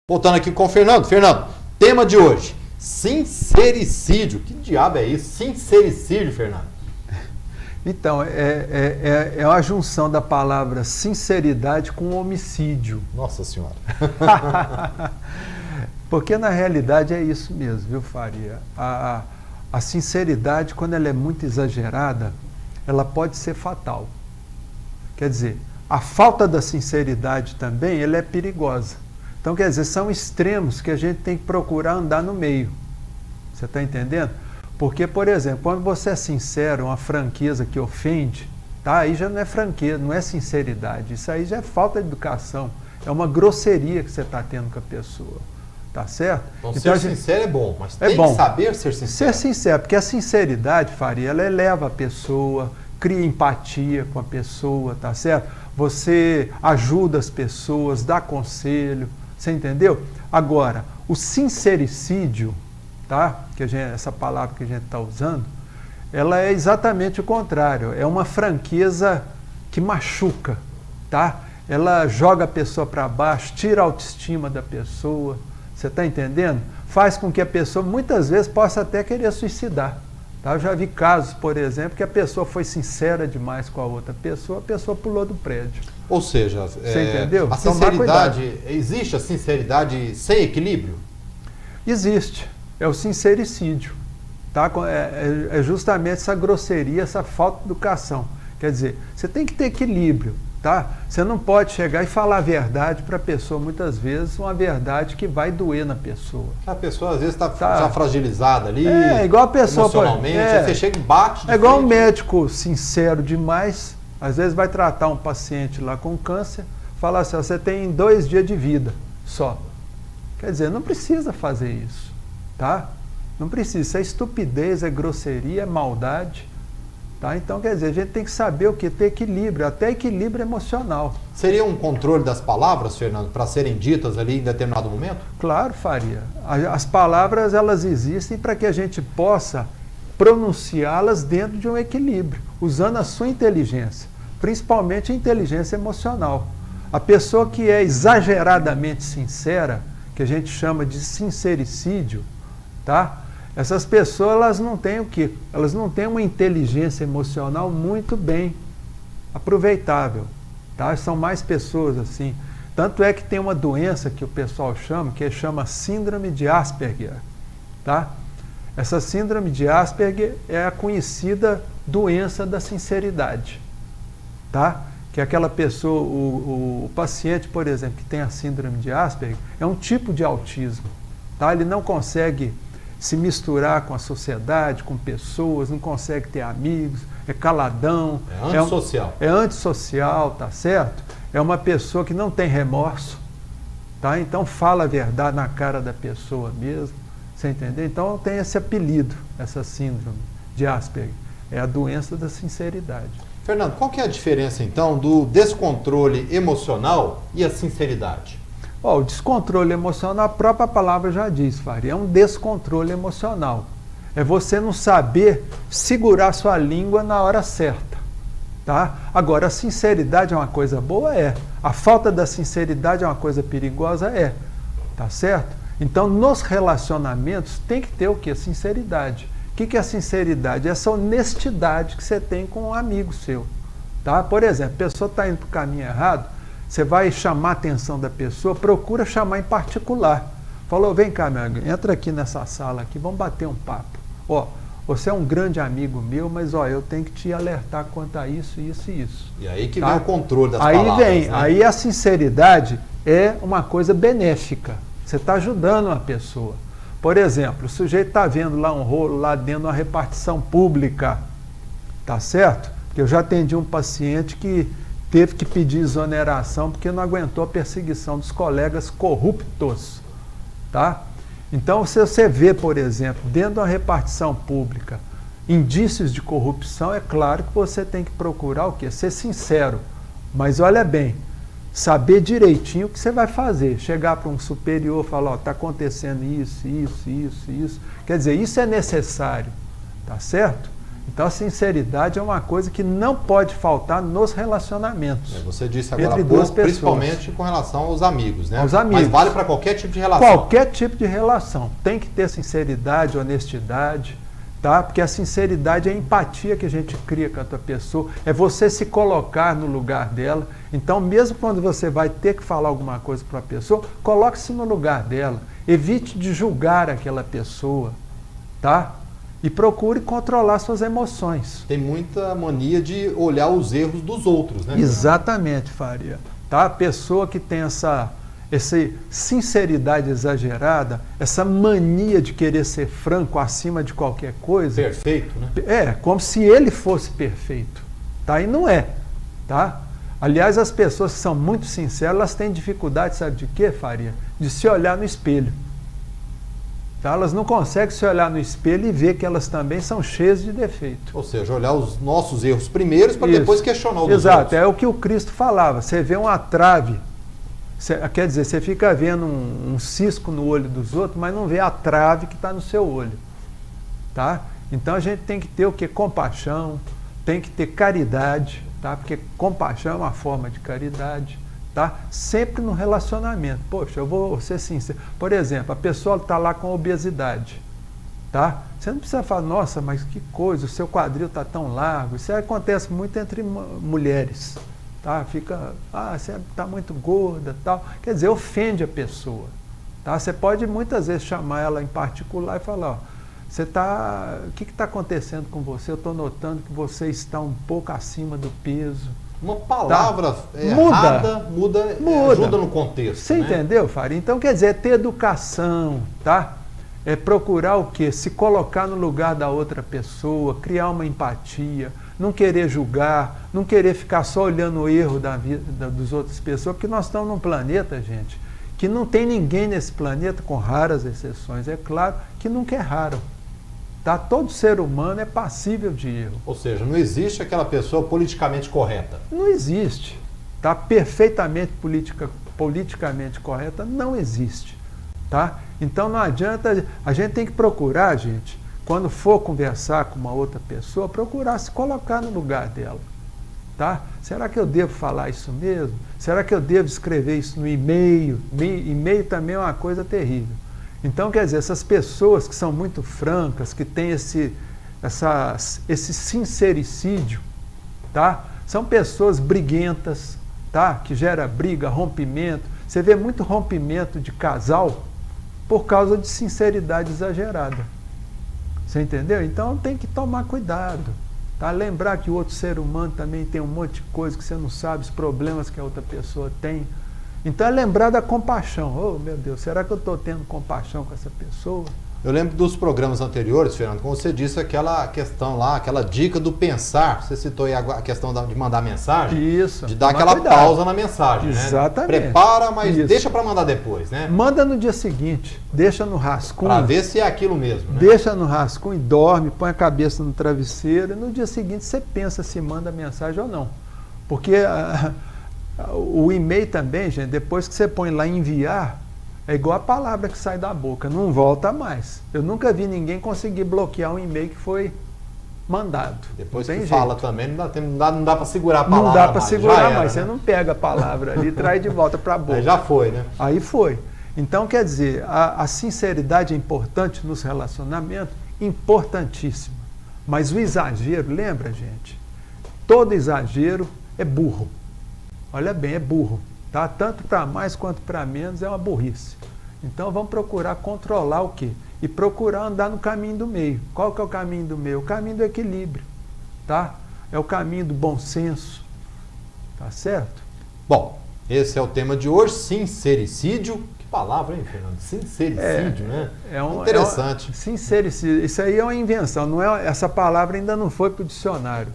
Voltando aqui com o Fernando. Fernando, tema de hoje, sincericídio. Que diabo é isso? Sincericídio, Fernando? Então, é uma junção da palavra sinceridade com homicídio. Nossa Senhora. Porque na realidade é isso mesmo, viu, Faria? A sinceridade, quando ela é muito exagerada, ela pode ser fatal. Quer dizer, a falta da sinceridade também, ela é perigosa. Então, quer dizer, são extremos que a gente tem que procurar andar no meio. Você está entendendo? Porque, por exemplo, quando você é sincero, uma franqueza que ofende, tá? Aí já não é franqueza, não é sinceridade. Isso aí já é falta de educação. É uma grosseria que você está tendo com a pessoa. Tá certo? Então ser sincero é bom, mas tem que saber ser sincero. Ser sincero, porque a sinceridade, Faria, ela eleva a pessoa, cria empatia com a pessoa, tá certo? Você ajuda as pessoas, dá conselho, você entendeu? Agora, o sincericídio, tá? Essa palavra que a gente está usando, ela é exatamente o contrário. É uma franqueza que machuca, tá? Ela joga a pessoa para baixo, tira a autoestima da pessoa. Você está entendendo? Faz com que a pessoa, muitas vezes, possa até querer suicidar. Tá? Eu já vi casos, por exemplo, que a pessoa foi sincera demais com a outra pessoa, a pessoa pulou do prédio. Ou seja, você entendeu? A sinceridade, existe a sinceridade sem equilíbrio? Existe. É o sincericídio. Tá? É justamente essa grosseria, essa falta de educação. Quer dizer, você tem que ter equilíbrio. Tá? Você não pode chegar e falar a verdade para a pessoa, muitas vezes, uma verdade que vai doer na pessoa. A pessoa, às vezes, está já fragilizada ali, igual a pessoa, emocionalmente, aí você chega e bate de igual frente. Um médico sincero demais, às vezes vai tratar um paciente lá com câncer, fala assim, você tem 2 dias de vida só. Quer dizer, não precisa fazer isso, tá? Não precisa, isso é estupidez, é grosseria, é maldade. Tá? Então, quer dizer, a gente tem que saber o que? Ter equilíbrio, até equilíbrio emocional. Seria um controle das palavras, Fernando, para serem ditas ali em determinado momento? Claro, Faria. As palavras, elas existem para que a gente possa pronunciá-las dentro de um equilíbrio, usando a sua inteligência, principalmente a inteligência emocional. A pessoa que é exageradamente sincera, que a gente chama de sincericídio, tá? Essas pessoas, elas não têm o quê? Elas não têm uma inteligência emocional muito bem aproveitável, tá? São mais pessoas assim. Tanto é que tem uma doença que o pessoal chama, que chama síndrome de Asperger, tá? Essa síndrome de Asperger é a conhecida doença da sinceridade, tá? Que aquela pessoa, o paciente, por exemplo, que tem a síndrome de Asperger, é um tipo de autismo, tá? Ele não consegue se misturar com a sociedade, com pessoas, não consegue ter amigos, é caladão. É antissocial. É antissocial, tá certo? É uma pessoa que não tem remorso, tá? Então fala a verdade na cara da pessoa mesmo, você entendeu? Então tem esse apelido, essa síndrome de Asperger, é a doença da sinceridade. Fernando, qual que é a diferença então do descontrole emocional e a sinceridade? O descontrole emocional, a própria palavra já diz, Faria, é um descontrole emocional. É você não saber segurar sua língua na hora certa. Tá? Agora, a sinceridade é uma coisa boa? É. A falta da sinceridade é uma coisa perigosa? É. Tá certo? Então, nos relacionamentos, tem que ter o quê? Sinceridade. O que é a sinceridade? Essa honestidade que você tem com um amigo seu. Tá? Por exemplo, a pessoa está indo para o caminho errado, você vai chamar a atenção da pessoa, procura chamar em particular. Falou, vem cá, meu amigo, entra aqui nessa sala aqui, vamos bater um papo. Você é um grande amigo meu, mas eu tenho que te alertar quanto a isso, isso e isso. E aí que vem o controle das palavras. Né? Aí a sinceridade é uma coisa benéfica. Você está ajudando uma pessoa. Por exemplo, o sujeito está vendo lá um rolo lá dentro de uma repartição pública, tá certo? Porque eu já atendi um paciente que teve que pedir exoneração porque não aguentou a perseguição dos colegas corruptos, tá? Então, se você vê, por exemplo, dentro de uma repartição pública, indícios de corrupção, é claro que você tem que procurar o quê? Ser sincero, mas olha bem, saber direitinho o que você vai fazer, chegar para um superior e falar, está acontecendo isso, isso, isso, isso, quer dizer, isso é necessário, tá certo? Então a sinceridade é uma coisa que não pode faltar nos relacionamentos. Você disse agora entre há duas pouco, pessoas. principalmente com relação aos amigos, né? Aos amigos. Mas vale para qualquer tipo de relação. Qualquer tipo de relação. Tem que ter sinceridade, honestidade, tá? Porque a sinceridade é a empatia que a gente cria com a tua pessoa, é você se colocar no lugar dela. Então, mesmo quando você vai ter que falar alguma coisa para a pessoa, coloque-se no lugar dela. Evite de julgar aquela pessoa, tá? E procure controlar suas emoções. Tem muita mania de olhar os erros dos outros, né? Exatamente, Faria. Tá? A pessoa que tem essa sinceridade exagerada, essa mania de querer ser franco acima de qualquer coisa. Perfeito, né? É, como se ele fosse perfeito. Tá? E não é. Tá? Aliás, as pessoas que são muito sinceras, elas têm dificuldade, sabe de quê, Faria? De se olhar no espelho. Tá? Elas não conseguem se olhar no espelho e ver que elas também são cheias de defeito. Ou seja, olhar os nossos erros primeiros para depois questionar os Exato, outros. é o que o Cristo falava. Você vê uma trave, quer dizer, você fica vendo um cisco no olho dos outros, mas não vê a trave que está no seu olho. Tá? Então a gente tem que ter o quê? Compaixão, tem que ter caridade, tá? Porque compaixão é uma forma de caridade. Tá? Sempre no relacionamento. Poxa, eu vou ser sincero. Por exemplo, a pessoa está lá com obesidade. Tá? Você não precisa falar, nossa, mas que coisa, o seu quadril está tão largo. Isso acontece muito entre mulheres. Tá? Fica, você está muito gorda, tal. Quer dizer, ofende a pessoa. Tá? Você pode muitas vezes chamar ela em particular e falar, o que está acontecendo com você? Eu estou notando que você está um pouco acima do peso. Uma palavra errada muda, ajuda no contexto. Você entendeu, Faria? Então, quer dizer, é ter educação, tá? É procurar o quê? Se colocar no lugar da outra pessoa, criar uma empatia, não querer julgar, não querer ficar só olhando o erro da vida das outras pessoas, porque nós estamos num planeta, gente, que não tem ninguém nesse planeta, com raras exceções, é claro, que nunca erraram. Tá? Todo ser humano é passível de erro. Ou seja, não existe aquela pessoa politicamente correta. Não existe. Tá? Perfeitamente politicamente correta não existe. Tá? Então não adianta, a gente tem que procurar, gente, quando for conversar com uma outra pessoa, procurar se colocar no lugar dela. Tá? Será que eu devo falar isso mesmo? Será que eu devo escrever isso no e-mail? E-mail também é uma coisa terrível. Então, quer dizer, essas pessoas que são muito francas, que têm esse sincericídio, tá? São pessoas briguentas, tá? Que gera briga, rompimento. Você vê muito rompimento de casal por causa de sinceridade exagerada. Você entendeu? Então tem que tomar cuidado. Tá? Lembrar que o outro ser humano também tem um monte de coisa que você não sabe, os problemas que a outra pessoa tem. Então é lembrar da compaixão. Oh, meu Deus, será que eu estou tendo compaixão com essa pessoa? Eu lembro dos programas anteriores, Fernando, como você disse, aquela questão lá, aquela dica do pensar. Você citou aí a questão de mandar mensagem. Isso. De dar aquela pausa na mensagem. Exatamente. Né? Prepara, mas deixa para mandar depois, né? Manda no dia seguinte, deixa no rascunho. Para ver se é aquilo mesmo, né? Deixa no rascunho, dorme, põe a cabeça no travesseiro e no dia seguinte você pensa se manda mensagem ou não. Porque o e-mail também, gente, depois que você põe lá enviar, é igual a palavra que sai da boca, não volta mais. Eu nunca vi ninguém conseguir bloquear um e-mail que foi mandado. Depois que fala também, não dá para segurar a palavra. Não dá para segurar mais, né? você não pega a palavra ali e traz de volta para a boca. Aí já foi, né? Aí foi. Então, quer dizer, a sinceridade é importante nos relacionamentos, importantíssima. Mas o exagero, lembra, gente? Todo exagero é burro. Olha bem, é burro. Tá? Tanto para mais quanto para menos é uma burrice. Então vamos procurar controlar o quê? E procurar andar no caminho do meio. Qual que é o caminho do meio? O caminho do equilíbrio. Tá? É o caminho do bom senso. Tá certo? Bom, esse é o tema de hoje, sincericídio. Que palavra, hein, Fernando? Sincericídio, né? Interessante. Sincericídio. Isso aí é uma invenção. Não é, essa palavra ainda não foi para o dicionário.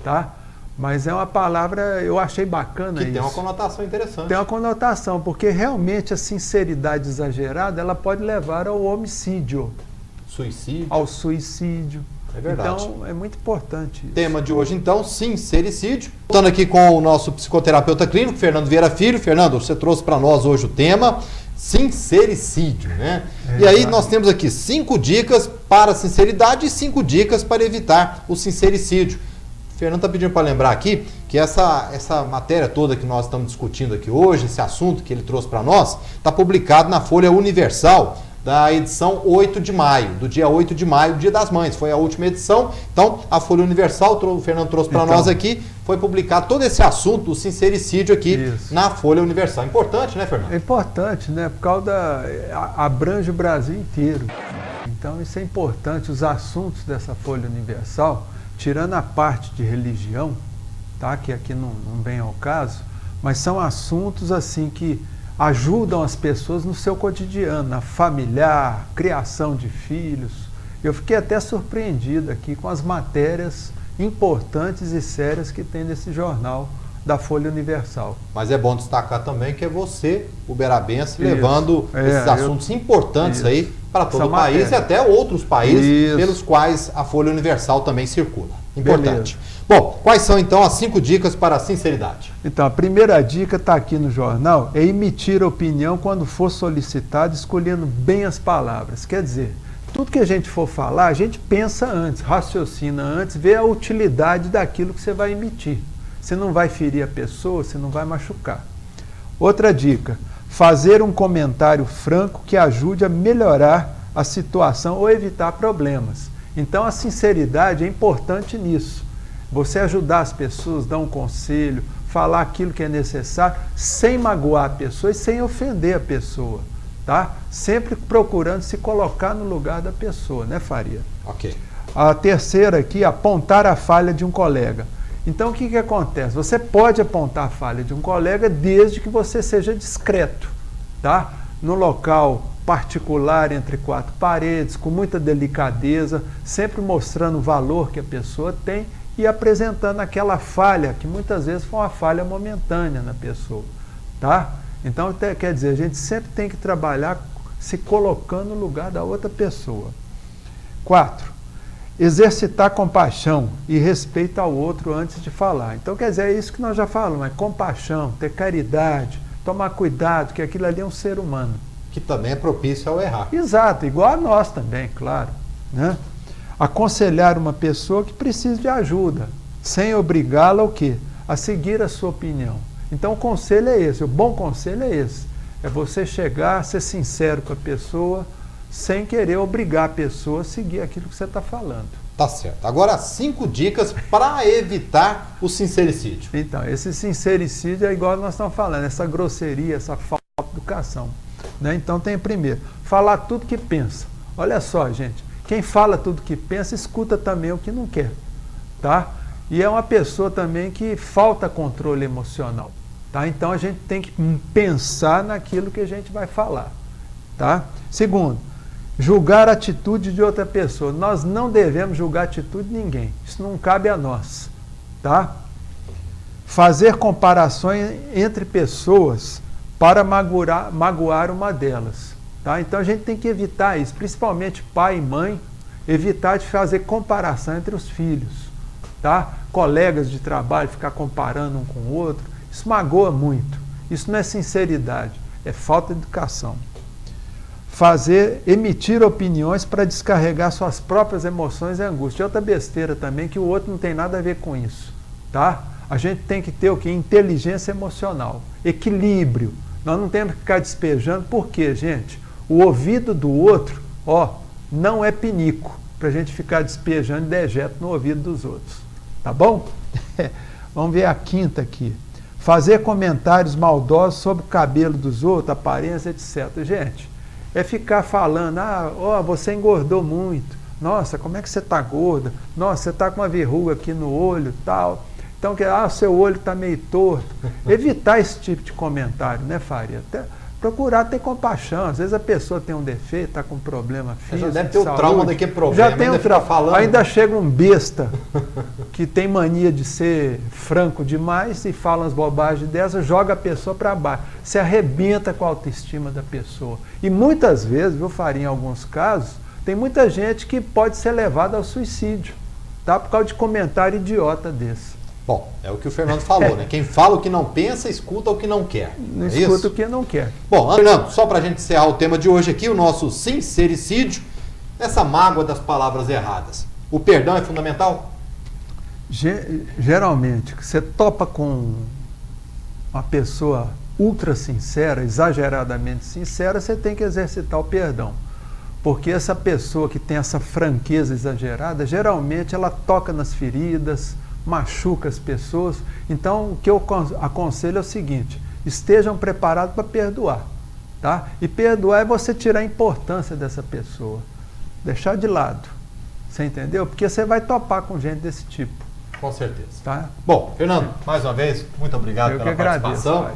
Tá? Mas é uma palavra, eu achei bacana isso. Que tem uma conotação interessante. Tem uma conotação, porque realmente a sinceridade exagerada, ela pode levar ao homicídio. Suicídio. Ao suicídio. É verdade. Então, é muito importante isso. Tema de hoje, então, sincericídio. Voltando aqui com o nosso psicoterapeuta clínico, Fernando Vieira Filho. Fernando, você trouxe para nós hoje o tema. sincericídio, né? E aí nós temos aqui 5 dicas para a sinceridade e 5 dicas para evitar o sincericídio. O Fernando está pedindo para lembrar aqui que essa matéria toda que nós estamos discutindo aqui hoje, esse assunto que ele trouxe para nós, está publicado na Folha Universal, da edição 8 de maio, do dia 8 de maio, Dia das Mães. Foi a última edição. Então, a Folha Universal, o Fernando trouxe para nós aqui, foi publicado todo esse assunto do sincericídio aqui na Folha Universal. Importante, né, Fernando? É importante, né? Por causa abrange o Brasil inteiro. Então, isso é importante. Os assuntos dessa Folha Universal, tirando a parte de religião, tá? Que aqui não vem ao caso, mas são assuntos assim que ajudam as pessoas no seu cotidiano, na familiar, criação de filhos. Eu fiquei até surpreendido aqui com as matérias importantes e sérias que tem nesse jornal da Folha Universal. Mas é bom destacar também que é você, uberabense, levando esses assuntos importantes aí para todo o país e até outros países pelos quais a Folha Universal também circula. Importante. Beleza. Bom, quais são então as 5 dicas para a sinceridade? Então, a primeira dica está aqui no jornal, é emitir opinião quando for solicitado, escolhendo bem as palavras. Quer dizer, tudo que a gente for falar, a gente pensa antes, raciocina antes, vê a utilidade daquilo que você vai emitir. Você não vai ferir a pessoa, você não vai machucar. Outra dica, fazer um comentário franco que ajude a melhorar a situação ou evitar problemas. Então, a sinceridade é importante nisso. Você ajudar as pessoas, dar um conselho, falar aquilo que é necessário, sem magoar a pessoa e sem ofender a pessoa, tá? Sempre procurando se colocar no lugar da pessoa, né, Faria? Ok. A terceira aqui, apontar a falha de um colega. Então, o que acontece? Você pode apontar a falha de um colega desde que você seja discreto, tá? No local particular, entre 4 paredes, com muita delicadeza, sempre mostrando o valor que a pessoa tem e apresentando aquela falha, que muitas vezes foi uma falha momentânea na pessoa, tá? Então, quer dizer, a gente sempre tem que trabalhar se colocando no lugar da outra pessoa. 4, exercitar compaixão e respeito ao outro antes de falar. Então, quer dizer, é isso que nós já falamos, é compaixão, ter caridade, tomar cuidado, que aquilo ali é um ser humano. Que também é propício ao errar. Exato, igual a nós também, claro, né? Aconselhar uma pessoa que precisa de ajuda, sem obrigá-la ao quê? A seguir a sua opinião. Então o conselho é esse, o bom conselho é esse. É você chegar, ser sincero com a pessoa, sem querer obrigar a pessoa a seguir aquilo que você está falando. Tá certo. Agora 5 dicas para evitar o sincericídio. Então, esse sincericídio é igual nós estamos falando, essa grosseria, essa falta de educação. Né? Então tem primeiro, falar tudo que pensa. Olha só, gente. Quem fala tudo que pensa, escuta também o que não quer, tá? E é uma pessoa também que falta controle emocional, tá? Então a gente tem que pensar naquilo que a gente vai falar, tá? Segundo, julgar a atitude de outra pessoa. Nós não devemos julgar a atitude de ninguém, isso não cabe a nós, tá? Fazer comparações entre pessoas para magoar uma delas. Tá? Então a gente tem que evitar isso, principalmente pai e mãe, evitar de fazer comparação entre os filhos. Tá? Colegas de trabalho, ficar comparando um com o outro, isso magoa muito. Isso não é sinceridade, é falta de educação. Emitir opiniões para descarregar suas próprias emoções e angústia. Outra besteira também, que o outro não tem nada a ver com isso. Tá? A gente tem que ter o quê? Inteligência emocional, equilíbrio. Nós não temos que ficar despejando, por quê, gente? O ouvido do outro, não é pinico para a gente ficar despejando dejeto no ouvido dos outros. Tá bom? Vamos ver a 5ª aqui. Fazer comentários maldosos sobre o cabelo dos outros, aparência, etc. Gente, é ficar falando, você engordou muito. Nossa, como é que você está gorda? Nossa, você está com uma verruga aqui no olho, tal. Então, seu olho está meio torto. Evitar esse tipo de comentário, né, Faria? Procurar ter compaixão. Às vezes a pessoa tem um defeito, está com um problema físico. Já deve ter o trauma daquele problema. Já tem o trauma. Falando. Ainda chega um besta que tem mania de ser franco demais e fala umas bobagens dessas, joga a pessoa para baixo. Se arrebenta com a autoestima da pessoa. E muitas vezes, Faria, em alguns casos, tem muita gente que pode ser levada ao suicídio, tá? Por causa de comentário idiota desse. Bom, é o que o Fernando falou, né? Quem fala o que não pensa, escuta o que não quer. Não É escuta isso? o que não quer. Bom, Fernando, só para a gente encerrar o tema de hoje aqui, o nosso sincericídio, essa mágoa das palavras erradas. O perdão é fundamental? Geralmente, você topa com uma pessoa ultra sincera, exageradamente sincera, você tem que exercitar o perdão. Porque essa pessoa que tem essa franqueza exagerada, geralmente ela toca nas feridas, machuca as pessoas. Então, o que eu aconselho é o seguinte: estejam preparados para perdoar. Tá? E perdoar é você tirar a importância dessa pessoa, deixar de lado. Você entendeu? Porque você vai topar com gente desse tipo. Com certeza. Tá? Bom, Fernando, mais uma vez, muito obrigado Eu pela que agradeço, participação. pai.